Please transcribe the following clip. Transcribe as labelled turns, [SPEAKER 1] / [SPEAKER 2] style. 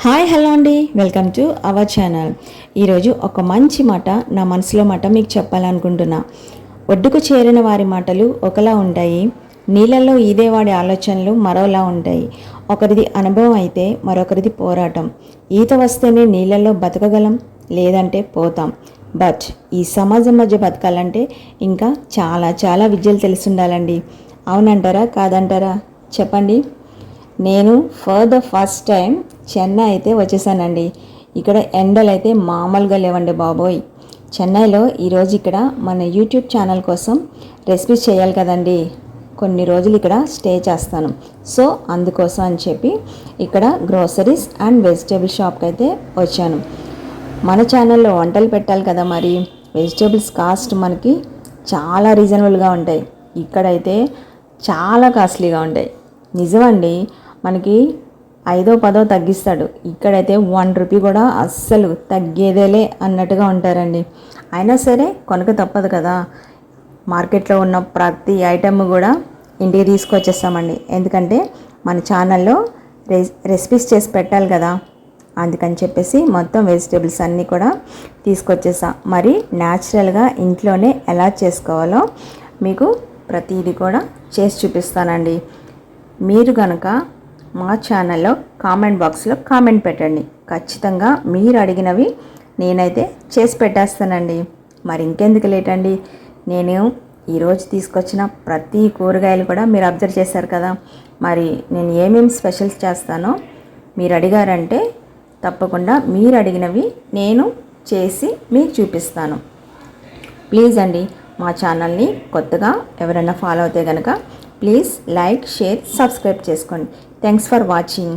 [SPEAKER 1] Hi hello అండి, welcome to our channel. ఈరోజు ఒక మంచి మాట, నా మనసులో మాట మీకు చెప్పాలనుకుంటున్నా. ఒడ్డుకు చేరిన వారి మాటలు ఒకలా ఉంటాయి, నీళ్ళల్లో ఈదేవాడి ఆలోచనలు మరోలా ఉంటాయి. ఒకరిది అనుభవం అయితే మరొకరిది పోరాటం. ఈత వస్తేనే నీళ్ళల్లో బతకగలం, లేదంటే పోతాం. బట్ ఈ సమాజం మధ్య బతకాలంటే ఇంకా చాలా చాలా విద్యలు తెలిసి ఉండాలండి. అవునంటారా కాదంటారా చెప్పండి. నేను for the first time Chennai అయితే వచ్చేసానండి. ఇక్కడ ఎండలు అయితే మామూలుగా లేవండి బాబోయ్. చెన్నైలో ఈరోజు ఇక్కడ మన యూట్యూబ్ ఛానల్ కోసం రెసిపీస్ చేయాలి కదండి. కొన్ని రోజులు ఇక్కడ స్టే చేస్తాను. సో అందుకోసం అని చెప్పి ఇక్కడ గ్రోసరీస్ అండ్ వెజిటేబుల్ షాప్కి అయితే వచ్చాను. మన ఛానల్లో వంటలు పెట్టాలి కదా, మరి వెజిటేబుల్స్ కాస్ట్ మనకి చాలా రీజనబుల్గా ఉంటాయి. ఇక్కడైతే చాలా కాస్ట్లీగా ఉంటాయి. నిజమండి, మనకి 5-10 తగ్గిస్తాడు. ఇక్కడైతే 1 రూపీ కూడా అస్సలు తగ్గేదేలే అన్నట్టుగా ఉంటారండి. అయినా సరే కొనక తప్పదు కదా. మార్కెట్లో ఉన్న ప్రతి ఐటమ్ కూడా ఇంటికి తీసుకొచ్చేస్తామండి. ఎందుకంటే మన ఛానల్లో రెసిపీస్ చేసి పెట్టాలి కదా, అందుకని చెప్పేసి మొత్తం వెజిటేబుల్స్ అన్నీ కూడా తీసుకొచ్చేసా. మరి న్యాచురల్గా ఇంట్లోనే ఎలా చేసుకోవాలో మీకు ప్రతిదీ కూడా చేసి చూపిస్తానండి. మీరు కనుక మా ఛానల్లో కామెంట్ బాక్స్లో కామెంట్ పెట్టండి. ఖచ్చితంగా మీరు అడిగినవి నేనైతే చేసి పెట్టేస్తానండి. మరి ఇంకెందుకు లేట్ అండి. నేను ఈరోజు తీసుకొచ్చిన ప్రతి కూరగాయలు కూడా మీరు అబ్జర్వ్ చేశారు కదా. మరి నేను ఏమేమి స్పెషల్స్ చేస్తానో మీరు అడిగారంటే తప్పకుండా మీరు అడిగినవి నేను చేసి మీకు చూపిస్తాను. ప్లీజ్ అండి, మా ఛానల్ని కొత్తగా ఎవరైనా ఫాలో అవుతే కనుక ప్లీజ్ లైక్, షేర్, సబ్స్క్రైబ్ చేసుకోండి. Thanks for watching.